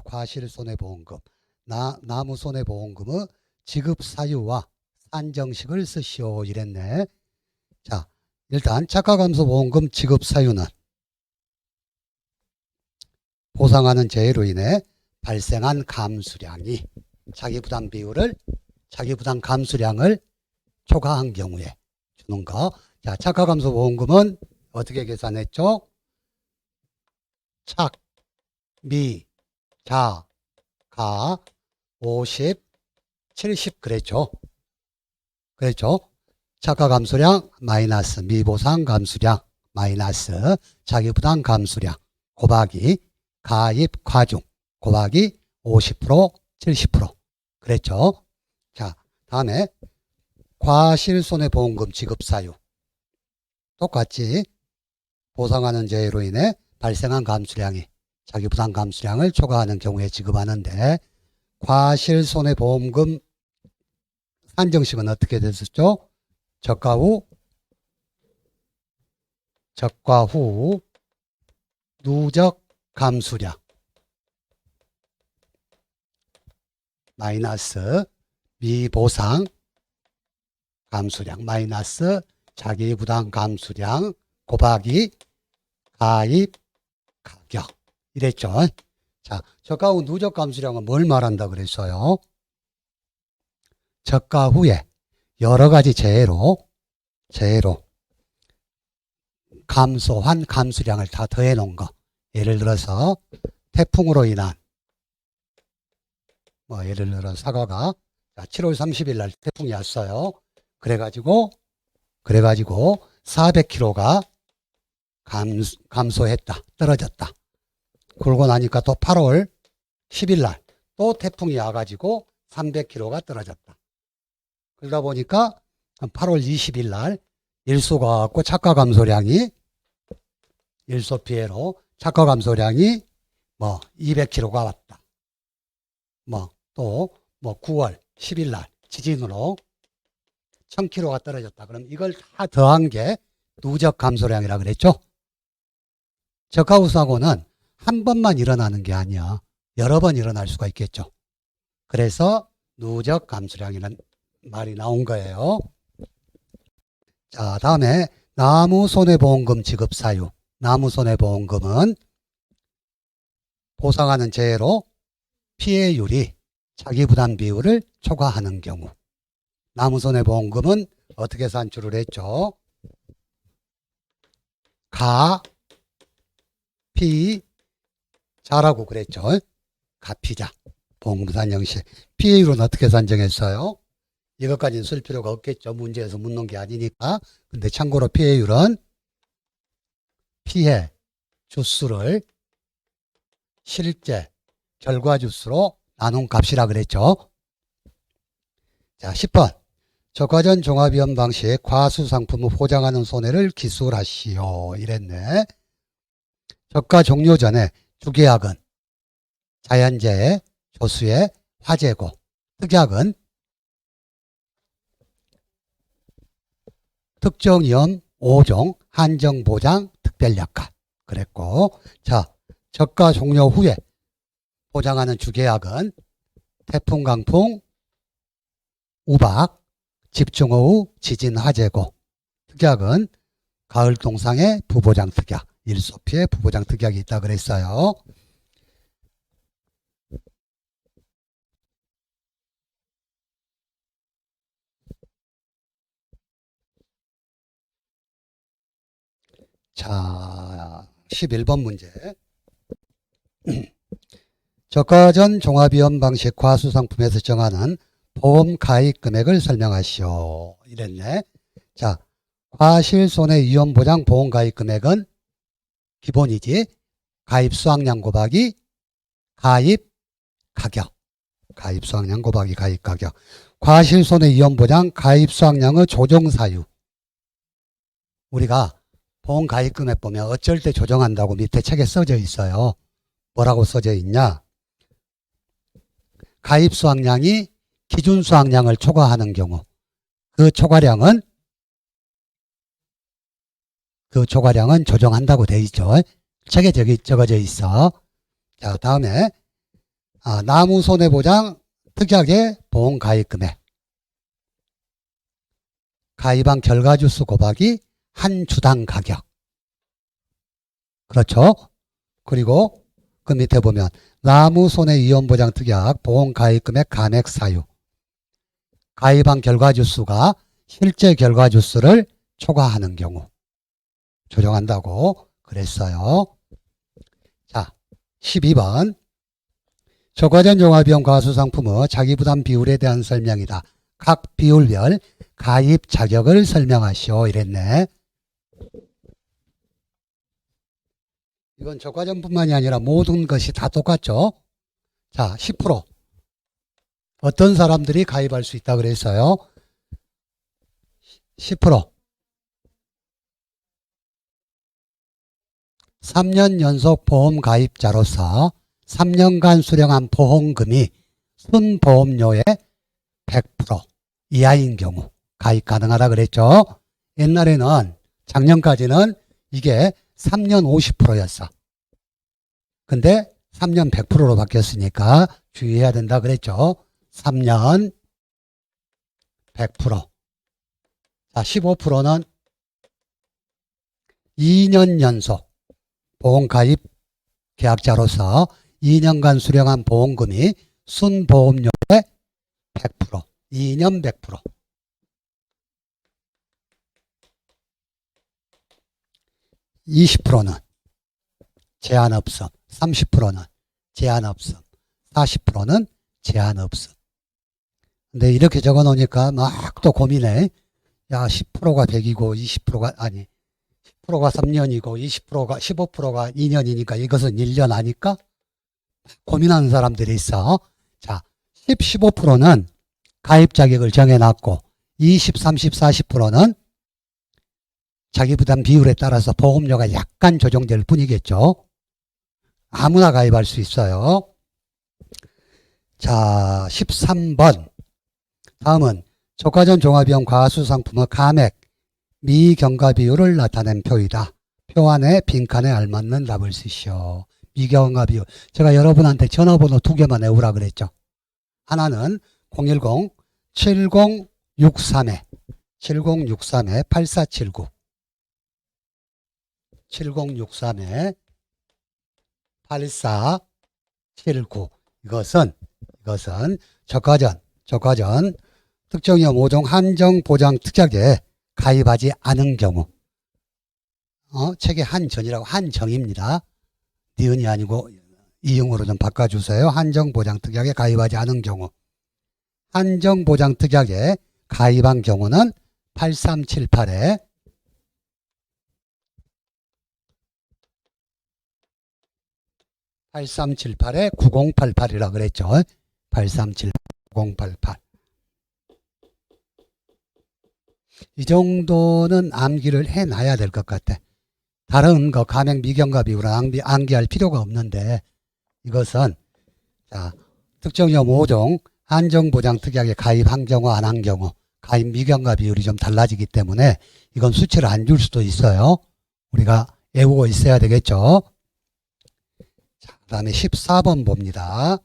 과실손해보험금, 나무손해보험금의 지급사유와 산정식을 쓰시오 이랬네. 자, 일단 착가감소보험금 지급사유는 보상하는 재해로 인해 발생한 감수량이 자기부담 감수량을 초과한 경우에 주는 거. 자, 착가감소보험금은 어떻게 계산했죠? 착, 미, 자, 가, 50, 70 그랬죠. 착가감수량 마이너스 미보상 감수량 마이너스 자기부담 감수량 곱하기 가입 과중 곱하기 50% 70% 그랬죠. 자, 다음에 과실손해보험금 지급사유 똑같이 보상하는 재해로 인해 발생한 감수량이 자기부담 감수량을 초과하는 경우에 지급하는데 과실손해보험금 산정식은 어떻게 됐었죠? 적과 후 누적 감수량 마이너스 미보상 감수량 마이너스 자기부담 감수량 곱하기 가입 가격 이랬죠. 자, 적과 후 누적 감수량은 뭘 말한다 그랬어요? 적과 후에 여러 가지 재해로 감소한 감수량을 다 더해 놓은 거. 예를 들어서 태풍으로 인한 예를 들어 사과가 7월 30일 날 태풍이 왔어요. 그래가지고 400kg가 감소했다. 떨어졌다. 그러고 나니까 또 8월 10일 날 또 태풍이 와가지고 300kg가 떨어졌다. 그러다 보니까 8월 20일 날 일소가 갖고 착가감소량이 일소 피해로 착가감소량이 200kg가 왔다. 또 9월 10일 날 지진으로 1000kg가 떨어졌다. 그럼 이걸 다 더한 게 누적 감소량이라 그랬죠. 적과 후 사고는 한 번만 일어나는 게 아니야. 여러 번 일어날 수가 있겠죠. 그래서 누적 감소량이라는 말이 나온 거예요. 자, 다음에 나무손해보험금 지급사유. 나무손해보험금은 보상하는 재해로 피해율이 자기부담 비율을 초과하는 경우. 나무손해보험금은 어떻게 산출을 했죠? 가, 피, 자라고 그랬죠. 가피자. 보험금 산정시. 피해율은 어떻게 산정했어요? 이것까지는 쓸 필요가 없겠죠. 문제에서 묻는 게 아니니까. 근데 참고로 피해율은 피해 주수를 실제 결과 주수로 나눈 값이라 그랬죠. 자, 10번. 적과전 종합위험 방식 과수상품을 포장하는 손해를 기술하시오. 이랬네. 적과 종료 전에 주계약은 자연재해, 조수의 화재고, 특약은 특정위험 5종, 한정보장, 특별약관 그랬고, 자, 적과 종료 후에 보장하는 주계약은 태풍, 강풍, 우박, 집중호우, 지진, 화재고, 특약은 가을 동상의 부보장 특약, 일소피해 부보장 특약이 있다 그랬어요. 자, 11번 문제. 적과전 종합위험 방식 과수상품에서 정하는 보험 가입 금액을 설명하시오. 이랬네. 자, 과실손해위험보장 보험 가입 금액은 기본이지. 가입 수확량 곱하기 가입 가격. 가입 수확량 곱하기 가입 가격. 과실손해위험보장 가입 수확량의 조정사유. 우리가 보험 가입 금액 보면 어쩔 때 조정한다고 밑에 책에 써져 있어요. 뭐라고 써져 있냐? 가입 수확량이 기준 수확량을 초과하는 경우 그 초과량은 조정한다고 돼 있죠. 책에 적어져 있어. 자, 다음에 나무 손해보장 특약의 보험 가입 금액. 가입한 결과주수 곱하기 한 주당 가격. 그렇죠? 그리고 그 밑에 보면 나무 손해위험보장 특약 보험 가입 금액 감액 사유. 가입한 결과주수가 실제 결과주수를 초과하는 경우 조정한다고 그랬어요. 자, 12번. 저가전 종합비용 과수상품의 자기부담 비율에 대한 설명이다. 각 비율별 가입 자격을 설명하시오. 이랬네. 이건 저가전뿐만이 아니라 모든 것이 다 똑같죠. 자, 10%. 어떤 사람들이 가입할 수 있다 그랬어요? 10%. 3년 연속 보험 가입자로서 3년간 수령한 보험금이 순보험료의 100% 이하인 경우 가입 가능하다 그랬죠. 옛날에는 작년까지는 이게 3년 50%였어. 근데 3년 100%로 바뀌었으니까 주의해야 된다 그랬죠. 3년 100%. 자, 15%는 2년 연속 보험 가입 계약자로서 2년간 수령한 보험금이 순보험료의 100%, 2년 100%. 20%는 제한 없음, 30%는 제한 없음, 40%는 제한 없음. 근데 이렇게 적어 놓으니까 막 또 고민해. 야, 10%가 100이고 20%가 아니 10%가 3년이고 20%가 15%가 2년이니까 이것은 1년 아닐까? 고민하는 사람들이 있어. 자, 10, 15%는 가입 자격을 정해놨고 20, 30, 40%는 자기 부담 비율에 따라서 보험료가 약간 조정될 뿐이겠죠. 아무나 가입할 수 있어요. 자, 13번. 다음은 저가전 종합비용 과수상품의 감액 미경과 비율을 나타낸 표이다. 표 안에 빈칸에 알맞는 답을 쓰시오. 미경과 비율. 제가 여러분한테 전화번호 2개만 외우라 그랬죠. 하나는 010-7063-8479 7063-8479 이것은 저가전 특정위험 5종 한정보장 특약에 가입하지 않은 경우 책에 한전이라고 한정입니다. 니은이 아니고 이응으로 좀 바꿔주세요. 한정보장 특약에 가입하지 않은 경우 한정보장 특약에 가입한 경우는 8378에 9088이라 그랬죠. 8378-9088. 이 정도는 암기를 해놔야 될 것 같아. 다른 거 감액 미경과 비율은 암기할 필요가 없는데 이것은 자, 특정위험 5종 한정보장 특약에 가입한 경우 안 한 경우 가입 미경과 비율이 좀 달라지기 때문에 이건 수치를 안 줄 수도 있어요. 우리가 외우고 있어야 되겠죠. 자, 그 다음에 14번 봅니다.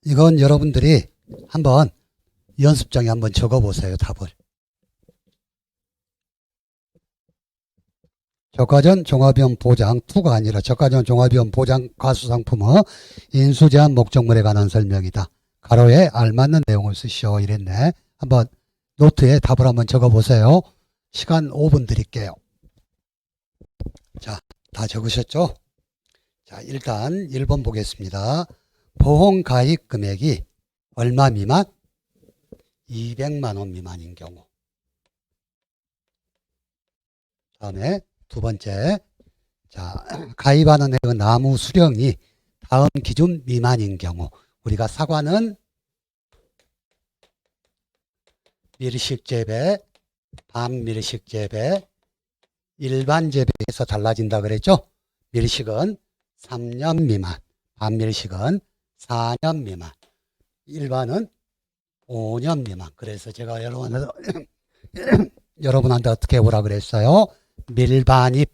이건 여러분들이 한번 연습장에 한번 적어보세요. 답을. 저가전 종합비용 보장 2가 아니라 저가전 종합비용 보장 과수상품의 인수제한 목적물에 관한 설명이다. 가로에 알맞는 내용을 쓰시오. 이랬네. 한번 노트에 답을 한번 적어보세요. 시간 5분 드릴게요. 자, 다 적으셨죠? 자, 일단 1번 보겠습니다. 보험 가입 금액이 얼마 미만? 200만 원 미만인 경우. 다음에 두 번째, 자, 가입하는 액의 나무 수령이 다음 기준 미만인 경우. 우리가 사과는 밀식재배, 반밀식재배, 일반재배에서 달라진다 그랬죠? 밀식은 3년 미만, 반밀식은 4년 미만, 일반은 5년 미만. 그래서 제가 여러분한테 어떻게 해보라 그랬어요? 밀반입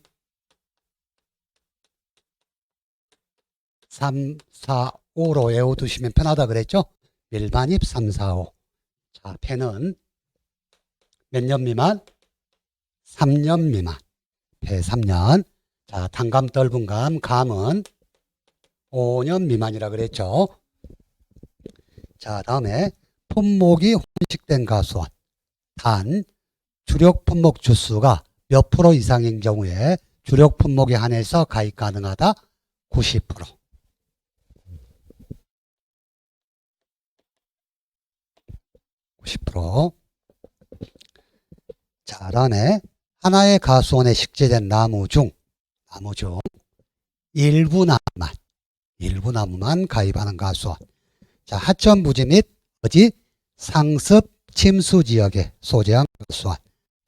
3, 4, 5로 외워두시면 편하다 그랬죠? 밀반입 3, 4, 5. 자, 폐는 몇 년 미만? 3년 미만. 폐 3년. 자, 단감, 떫은감, 감은 5년 미만이라 그랬죠? 자, 다음에 품목이 혼식된 가수원. 단, 주력 품목 주수가 몇 프로 이상인 경우에 주력 품목에 한해서 가입 가능하다? 90%. 90%. 자, 다음에 하나의 가수원에 식재된 나무 중 일부 나무만 가입하는 가수원. 자, 하천 부지 및 상습 침수 지역에 소재한 가수원.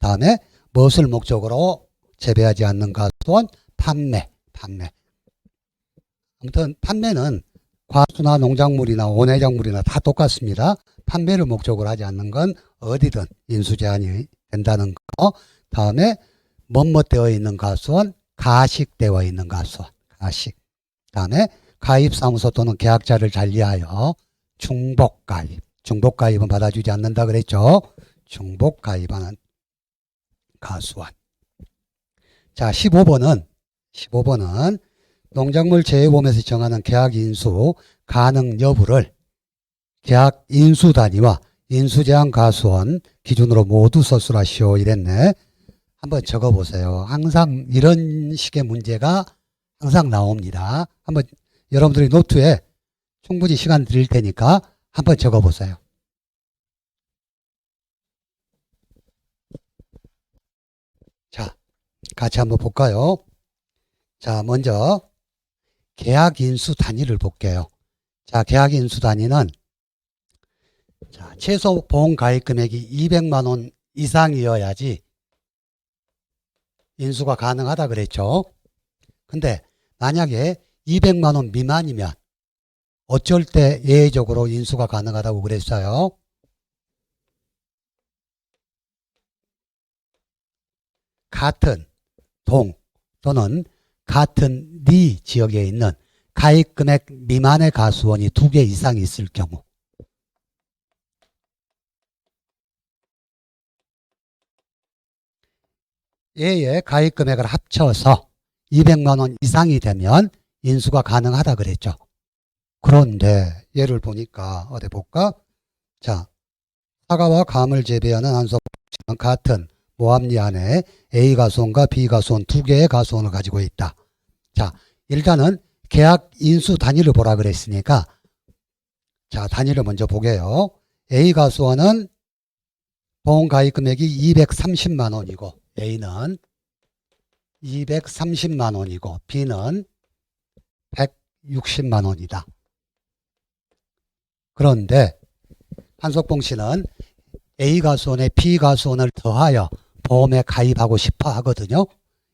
다음에 무엇을 목적으로 재배하지 않는 가수원? 판매. 아무튼 판매는 과수나 농작물이나 온해작물이나 다 똑같습니다. 판매를 목적으로 하지 않는 건 어디든 인수 제한이 된다는 거. 다음에 뭐뭐되어 있는 가수원? 가식되어 있는 가수원. 가식. 다음에 가입사무소 또는 계약자를 달리하여 중복가입. 중복가입은 받아주지 않는다 그랬죠. 중복가입하는 가수원. 자, 15번은 농작물 재해보험에서 정하는 계약 인수 가능 여부를 계약 인수 단위와 인수제한 가수원 기준으로 모두 서술하시오 이랬네. 한번 적어보세요. 항상 이런 식의 문제가 항상 나옵니다. 한번 여러분들이 노트에 충분히 시간 드릴 테니까 한번 적어보세요. 자, 같이 한번 볼까요? 자, 먼저 계약 인수 단위를 볼게요. 자, 계약 인수 단위는 자, 최소 보험 가입 금액이 200만 원 이상이어야지 인수가 가능하다 그랬죠. 근데 만약에 200만 원 미만이면 어쩔 때 예외적으로 인수가 가능하다고 그랬어요. 같은 동 또는 같은 리 지역에 있는 가입 금액 미만의 가수원이 2개 이상 있을 경우. 얘의 가입 금액을 합쳐서 200만 원 이상이 되면 인수가 가능하다 그랬죠. 그런데 얘를 보니까 어디 볼까? 자, 사과와 감을 재배하는 한석지는 같은 모함리 안에 A 가수원과 B 가수원 2개의 가수원을 가지고 있다. 자, 일단은 계약 인수 단위를 보라 그랬으니까 자, 단위를 먼저 보게요. A 가수원은 보험 가입 금액이 230만 원이고 A는 230만 원이고 B는 160만 원이다. 그런데 한석봉 씨는 A 가수원에 B 가수원을 더하여 보험에 가입하고 싶어 하거든요.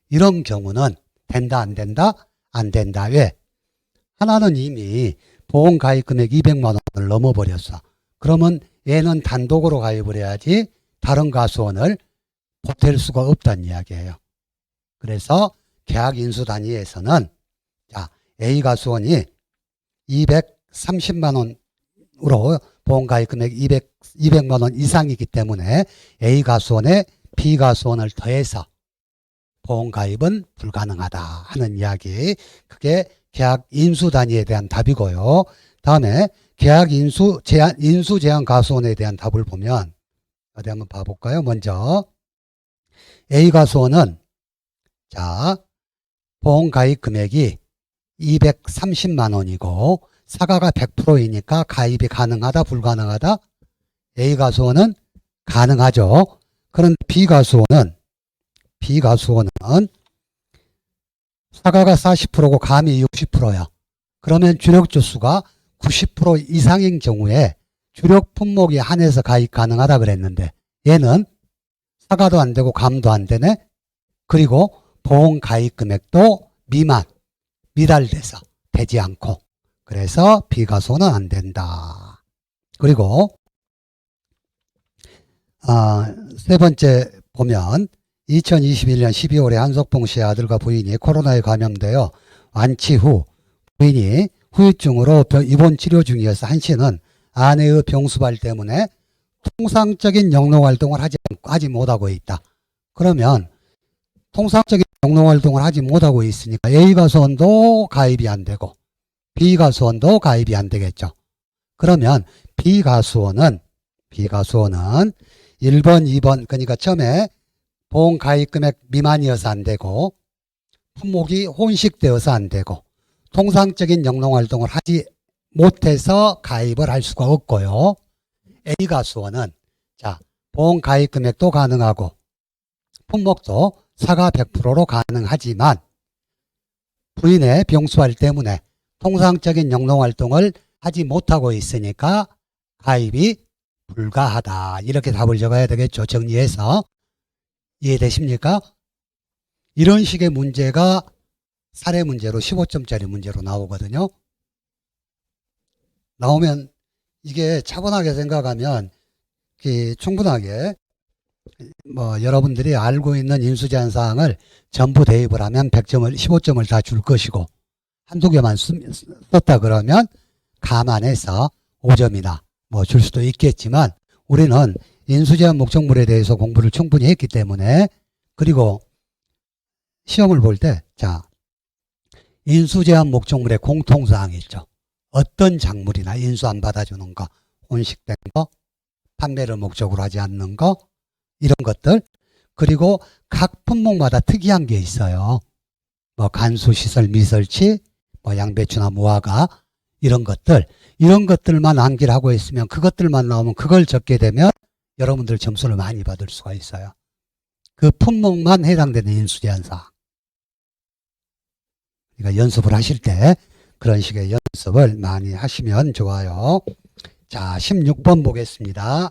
이런 경우는 된다 안 된다? 안 된다. 왜? 하나는 이미 보험 가입 금액 200만 원을 넘어버렸어. 그러면 얘는 단독으로 가입을 해야지 다른 가수원을 보탤 수가 없다는 이야기예요. 그래서 계약 인수 단위에서는 자, A 가수원이 230만 원으로 보험 가입 금액 200만 원 이상이기 때문에 A 가수원에 B 가수원을 더해서 보험 가입은 불가능하다 하는 이야기. 그게 계약 인수 단위에 대한 답이고요. 다음에 계약 인수 제한 가수원에 대한 답을 보면 어디 한번 봐볼까요? 먼저 A 가수원은 자, 보험 가입 금액이 230만 원이고 사과가 100%이니까 가입이 가능하다 불가능하다? A 가수원은 가능하죠. 그런데 B 가수원은 사과가 40%고 감이 60%야. 그러면 주력 주수가 90% 이상인 경우에 주력 품목에 한해서 가입 가능하다 그랬는데 얘는 사과도 안 되고 감도 안 되네. 그리고 보험 가입 금액도 미달돼서 되지 않고 그래서 비가소는 안 된다. 그리고 세 번째 보면 2021년 12월에 한석봉 씨의 아들과 부인이 코로나에 감염되어 완치 후 부인이 후유증으로 입원 치료 중이어서 한 씨는 아내의 병수발 때문에 통상적인 영농활동을 하지 못하고 있다. 그러면 통상적인 영농활동을 하지 못하고 있으니까 A가수원도 가입이 안 되고 B가수원도 가입이 안 되겠죠. 그러면 B가수원은 1번, 2번 그러니까 처음에 보험 가입 금액 미만이어서 안 되고 품목이 혼식되어서 안 되고 통상적인 영농활동을 하지 못해서 가입을 할 수가 없고요. A가수원은 자 보험 가입 금액도 가능하고 품목도 사가 100%로 가능하지만 부인의 병수발 때문에 통상적인 영농활동을 하지 못하고 있으니까 가입이 불가하다. 이렇게 답을 적어야 되겠죠. 정리해서. 이해되십니까? 이런 식의 문제가 사례 문제로 15점짜리 문제로 나오거든요. 나오면 이게 차분하게 생각하면 충분하게 여러분들이 알고 있는 인수제한 사항을 전부 대입을 하면 100점을 15점을 다 줄 것이고 한두 개만 썼다 그러면 감안해서 5점이나 줄 수도 있겠지만 우리는 인수제한 목적물에 대해서 공부를 충분히 했기 때문에 그리고 시험을 볼 때 인수제한 목적물의 공통사항이 있죠. 어떤 작물이나 인수 안 받아주는 거, 혼식된 거, 판매를 목적으로 하지 않는 거 이런 것들 그리고 각 품목마다 특이한 게 있어요. 간수시설, 미설치, 양배추나 무화과 이런 것들만 암기를 하고 있으면 그것들만 나오면 그걸 적게 되면 여러분들 점수를 많이 받을 수가 있어요. 그 품목만 해당되는 인수제한사항. 그러니까 연습을 하실 때 그런 식의 연습을 많이 하시면 좋아요. 자, 16번 보겠습니다.